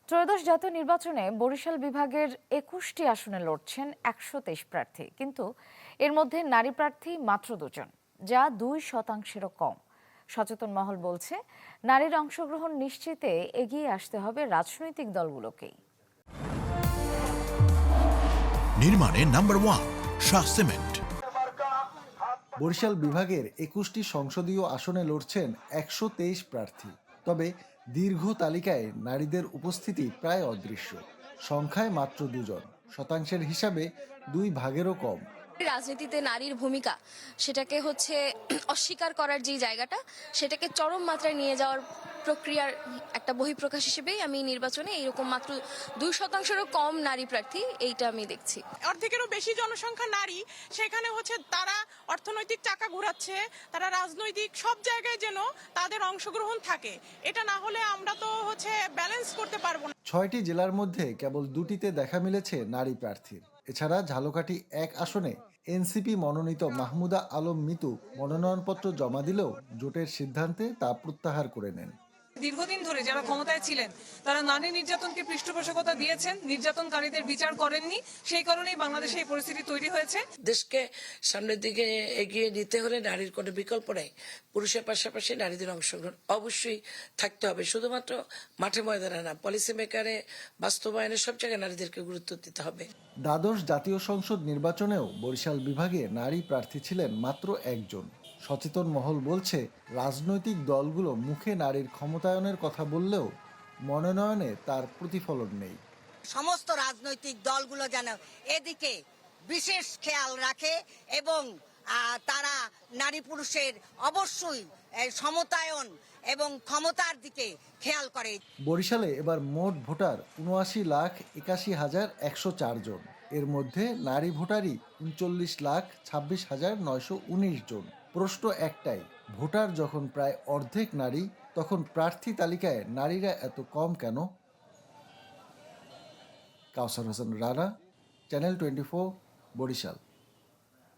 ত্রয়োদশ জাতীয় নির্বাচনে বরিশাল বিভাগের ২১টি আসনে লড়ছেন ১২৩ প্রার্থী, কিন্তু এর মধ্যে নারী প্রার্থী মাত্র ২ জন, যা ২%-এরও কম। সচেতন মহল বলছে, নারীর অংশগ্রহণ নিশ্চিতে এগিয়ে আসতে হবে রাজনৈতিক দলগুলোকেই। নির্মাণে নাম্বার 1 শাহ সিমেন্ট। বরিশাল বিভাগের ২১টি সংসদীয় আসনে লড়ছেন ১২৩ প্রার্থী। তবে দীর্ঘ তালিকায় নারীদের উপস্থিতি প্রায় অদৃশ্য। সংখ্যায় মাত্র ২ জন, শতাংশের হিসাবে ২ ভাগেরও কম। রাজনীতিতে নারীর ভূমিকা সেটাকে অস্বীকার করার যে জায়গাটা, সেটাকে চরম মাত্রায় নিয়ে যাওয়ার প্রক্রিয়ার একটা বহিঃপ্রকাশ হিসেবেই আমি নির্বাচনে এইরকম মাত্র ২%-এরও কম নারী প্রার্থী এইটা আমি দেখছি। অর্ধেকেরও বেশি জনসংখ্যা নারী, সেখানে তারা অর্থনৈতিক চাকা ঘোরাচ্ছে, তারা রাজনৈতিক সব জায়গায় যেন তাদের অংশগ্রহণ থাকে। এটা না হলে আমরা তো ব্যালেন্স করতে পারবো না। ৬টি জেলার মধ্যে কেবল ২টিতে দেখা মিলেছে নারী প্রার্থীর। এছাড়া ঝালকাঠি ১ আসনে এনসিপি মনোনীত মাহমুদা আলম মিতু মনোনয়নপত্র জমা দিলেও জোটের সিদ্ধান্তে তা প্রত্যাহার করে নেন। দীর্ঘদিন ধরে যারা ক্ষমতায় ছিলেন তারা নারী নির্যাতনকে পৃষ্ঠপোষকতা দিয়েছেন, নির্যাতনকারীদের বিচার করেননি। সেই কারণেই বাংলাদেশে এই পরিস্থিতি তৈরি হয়েছে। দেশকে সামনের দিকে এগিয়ে নিতে হলে নারীর কোনো বিকল্প নেই। পুরুষের পাশাপাশি নারীদের অংশগ্রহণ অবশ্যই থাকতে হবে। শুধুমাত্র মাঠে ময়দানে না, পলিসি মেকারে, বাস্তবায়নে সব জায়গায় নারীদেরকে গুরুত্ব দিতে হবে। দ্বাদশ জাতীয় সংসদ নির্বাচনেও বরিশাল বিভাগে নারী প্রার্থী ছিলেন মাত্র ১ জন। সচেতন মহল বলছে, রাজনৈতিক দলগুলো মুখে নারীর ক্ষমতায়নের কথা বললেও মনোনয়নে তার প্রতিফলন নেই। সমস্ত রাজনৈতিক দলগুলো যেন এদিকে বিশেষ খেয়াল রাখে এবং তারা নারী পুরুষের অবশ্যই সমতায়ন এবং ক্ষমতার দিকে খেয়াল করে। বরিশালে এবার মোট ভোটার ৭৯,৮১,১০৪ জন। এর মধ্যে নারী ভোটারই ৩৯,২৬,৯১৯ জন। প্রশ্ন একটাই, ভোটার যখন প্রায় অর্ধেক নারী, তখন প্রার্থী তালিকায় নারীরা এত কম কেন? কাউসার হোসেন রানা, চ্যানেল 24, বরিশাল।